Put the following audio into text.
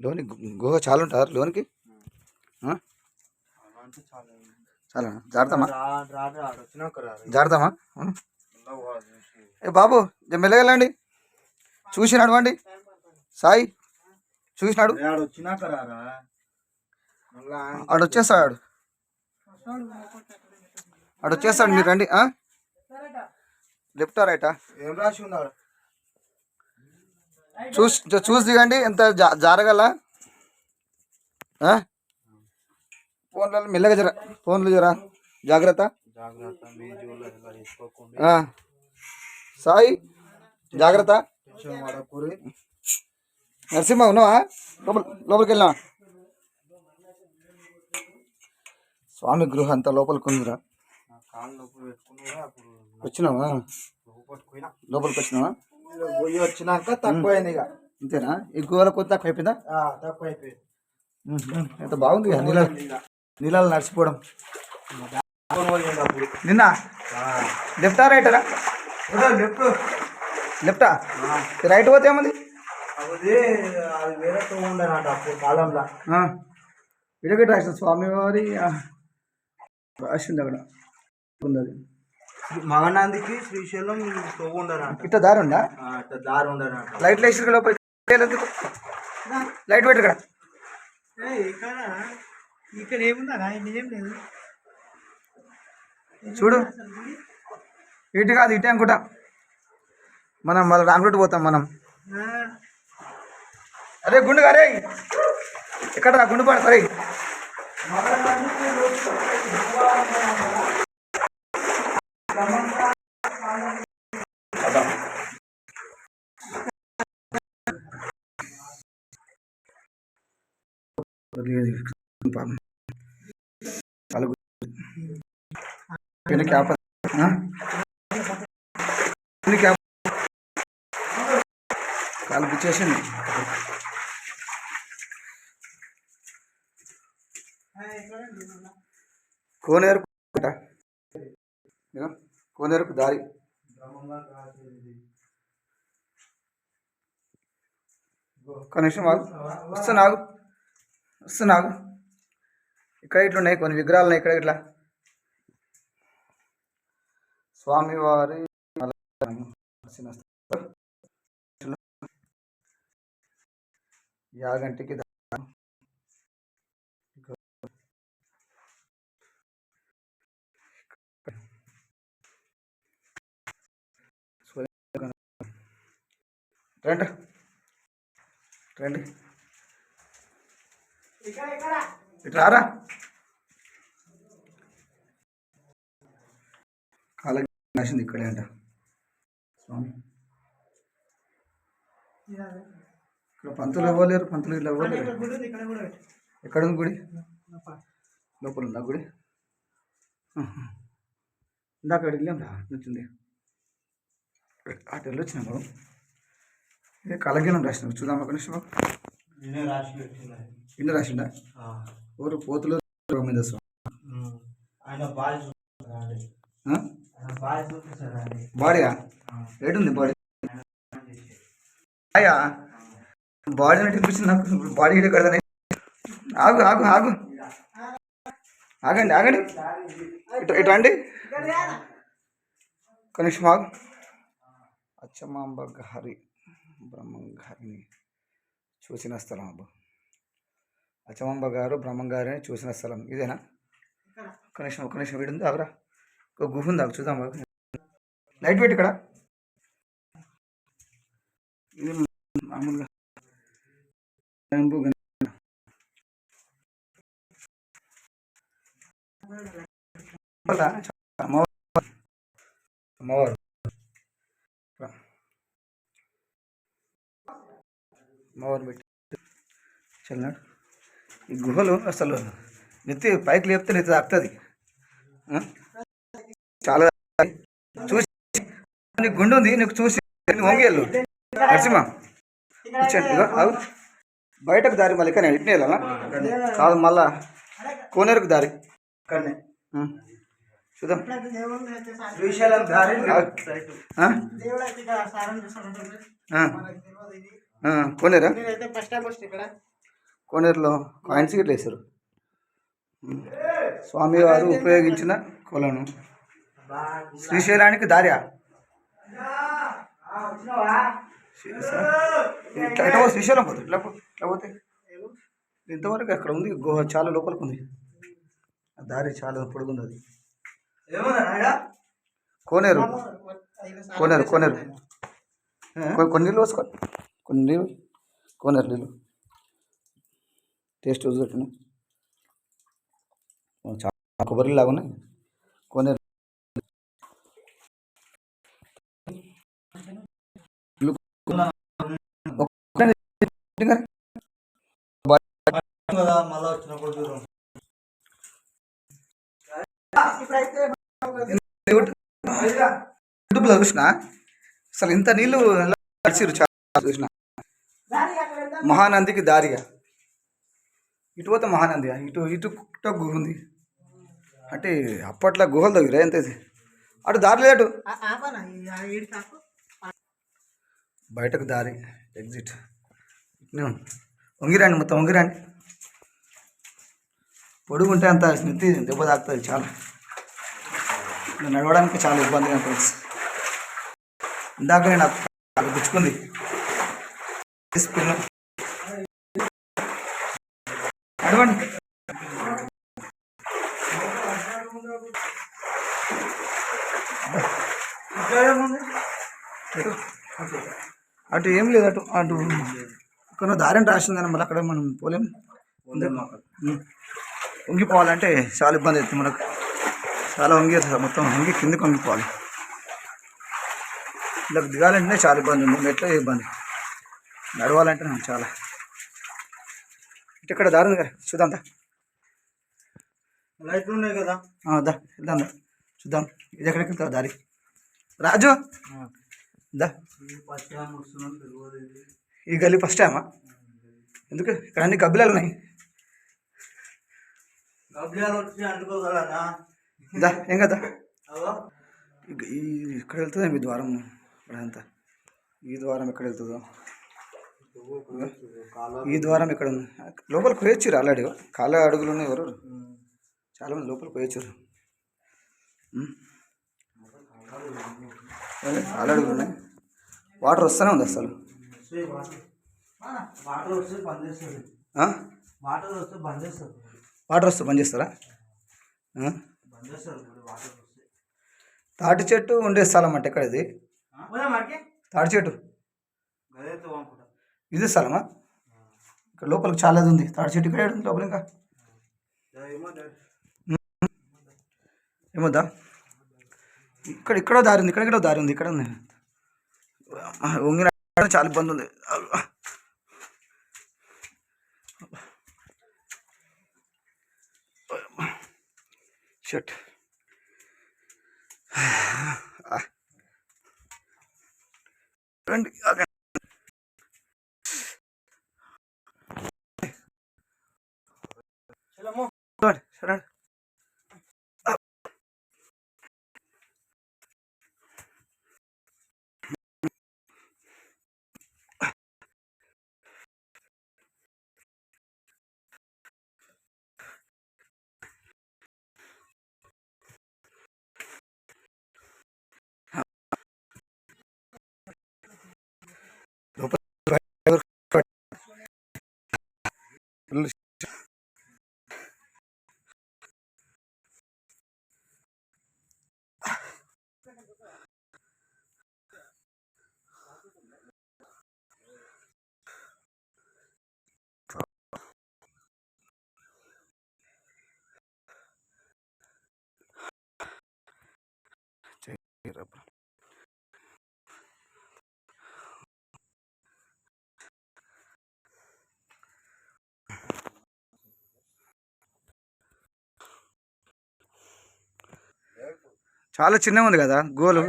లోని గుహ చాలా ఉంటారు లోనికి. చాలా జాగ్రత్తమా జాగ్రత్తమా. ఏ బాబు మెల్లగలండి, చూసి నడవండి. సాయి చూసినాడు ఆడొచ్చేస్తాడు, ఆడొచ్చేస్తాడు. మీరు రండి. లెఫ్టా రైటా ఏం రాసి ఉన్నాడు చూసి దిగండి. ఎంత జారగల ఫోన్లలో మెల్లగా జర, ఫోన్లు జరా జాగ్రత్త. సాయి జాగ్రత్త. నరసింహ ఉన్నావా? లోపలికి వెళ్ళినా. స్వామి గృహ అంతా లోపలికి ఉందిరా. వచ్చినావా? లోపలికి వచ్చినావా? పోయి వచ్చినాక తక్కువైంది ఇక. అంతేనా? ఈ గుహలో కొత్త తక్కువ అయిపోయిందా? తక్కువ అయిపోయింది. ఎంత బాగుంది నీళ్ళలో నడిచిపోవడం. నిన్న లెఫ్టా రైటరా? లెఫ్టా రైట్ పోతే ఏమంది? అది వేరే ఉండనట అప్పుడు కాలంలో. ఇడగట్టి రాసిన స్వామివారి రాసింది అక్కడ ఉంది. అది మగనాందికి శ్రీశైలం ఇట్లా దారి ఉందా? దారి ఉండనట. లైట్లు వేసి లోపల లైట్ పెట్టు. ఇక్కడ ఏముందా? ఏం లేదు. చూడు ఇటు కాదు, ఇటే అనుకుంటా. మనం మళ్ళీ రాంగ్ రూట్ పోతాం మనం. అరే గుండు గారే ఎక్కడ రా గుండు పడ సరే. కాలు పిచ్చేసింది. కోనేరుకు దారి. కనీసం వస్తున్నాగు. ఇక్కడ ఇట్లున్నాయి కొన్ని విగ్రహాలు ఉన్నాయి. ఇక్కడ ఇట్లా స్వామివారి యాగంటికి రండి రండి ఇటు రారా. కాలకి నచ్చింది ఇక్కడే అంట స్వామి. ఇక్కడ పంతులు ఇవ్వలేరు, పంతులు ఇట్లా ఇవ్వలేరు. ఎక్కడ ఉంది గుడి? లోపల ఉందా గుడి? ఇందాక వెళ్ళాం రా, నచ్చింది. అటు వెళ్ళొచ్చినా బాబు. ఇదే కలగీనం రాసిన చూద్దాం ఒక నిమిషం. ఇన్న రాసిండా? ఊరు పోతులు మీద బాడీయా? ఏడుంది బాడీ? అయ్యా బాడీ అంటే అనిపిస్తుంది నాకు. బాడీ ఇడే కడతానే. ఆగు ఆగు ఆగు ఆగండి ఆగండి. ఇటు రండి కనీసం ఆగు. అచ్చమాంబ గారి బ్రహ్మంగారిని చూసిన స్థలం. అబ్బా, అచ్చమాంబ గారు బ్రహ్మంగారిని చూసిన స్థలం ఇదేనా? ఒక నిమిషం వీడుంది. ఆగురా, ఒక గుహ ఉంది, ఆగు చూద్దాం. లైట్ పెట్టి ఇక్కడ. ఇది మామూలుగా అమ్మవారు పెట్టి చల్లినాడు. ఈ గుహలు అసలు నెత్తి పైకి లేపితే నెత్తి తాకుతుంది. చాలా చూసి నీకు గుండు ఉంది, నీకు చూసి వంగేళ్ళు నరసింహ కూర్చోండి. అవు బయటకు దారి మళ్ళీ ఇక్కడ ఇట్నే వెళ్ళాలా? కాదు మళ్ళా కోనేరుకు దారి చూద్దాం. శ్రీశైలం దారి కోనేరా? కోనేరులో కాయిన్స్ గిట్ల వేశారు. స్వామివారు ఉపయోగించిన కొలను. శ్రీశైలానికి దార్యా ఇట్లా శ్రీశైలం పోతుంది. ఇట్లా పోతే ఇంతవరకు అక్కడ ఉంది. చాలా లోపలికి ఉంది. ఆ దారి చాలా పొడుగుంది. అది కోనేరు. కోనేరు కోనేరు కొన్ని నీళ్ళు పోసుకో. కొన్ని నీళ్ళు కోనేరు నీళ్ళు టేస్ట్ చూసి పెట్టిన చాలా కొబ్బరి లాగా ఉన్నాయి. కోనేరు యూట్యూబ్లో చూసిన అసలు ఇంత నీళ్ళు నడిచిరు. చాలా చూసిన. మహానందికి దారిగా ఇటు పోతే మహానంది, ఇటు ఇటు గుహ ఉంది. అంటే అప్పట్లో గుహలు దగ్గర ఎంత అటు దారి లేటు బయటకు దారి ఎగ్జిట్ వంగిరండి, మొత్తం వంగిరండి. పొడుగుంటే అంత స్మితి దెబ్బ తాకుతుంది. చాలా నడవడానికి చాలా ఇబ్బందిగా ఉంటుంది. ఇందాక నేను గుచ్చుకుంది స్పిన్. నడవండి. అటు ఏం లేదు. అటు కొన్ని దారి అంటే రాసింది కానీ మళ్ళీ అక్కడ మనం పోలేము. వంగిపోవాలంటే చాలా ఇబ్బంది అవుతుంది మనకు. చాలా వంగి మొత్తం వంగి కిందకి వంగిపోవాలి. ఇలా దిగాలంటే చాలా ఇబ్బంది ఉంది. మెట్లో ఇబ్బంది, నడవాలంటే చాలా. ఇటు ఇక్కడ దారి ఉంది కదా, చూద్దాం. లైట్లు ఉన్నాయి కదా, దా వెళ్దాం. చూద్దాం ఇది ఎక్కడికి వెళ్తావు దారి. రాజు దా. ఈ గల్లీ ఫస్ట్ టైమా? ఎందుకు ఇక్కడ అన్ని గబ్బిలాలు ఉన్నాయి. దా ఏం కదా. ఈ ఇక్కడ వెళ్తుందా మీ ద్వారం? ఇక్కడంతా ఈ ద్వారం ఎక్కడ వెళ్తుందో. ఈ ద్వారం ఎక్కడ ఉంది? లోపలికి పోయొచ్చారు ఆల్రెడీ. కాళ్ళ అడుగులు ఉన్నాయి. ఎవరు చాలామంది లోపలికి పోయొచ్చారు. కాళ్ళ అడుగులు ఉన్నాయి. వాటర్ వస్తూనే ఉంది అసలు. వాటర్ వస్తే బంద్ చేస్తారా? తాటి చెట్టు ఉండే స్థలం అంటే ఎక్కడ ఇది? తాటి చెట్టు ఇది స్థలమా? ఇక్కడ లోపలికి చాలా ఉంది. తాటి చెట్టు ఇక్కడ ఉంది లోపల. ఇంకా ఏమొద్దా? ఇక్కడ దారి ఉంది. ఇక్కడ దారి ఉంది. ఇక్కడ ఉంది. వంగిన చాలా ఇబ్బంది ఉంది. షట్ రండి. సరే చాలా చిన్నగా ఉంది కదా గోలు.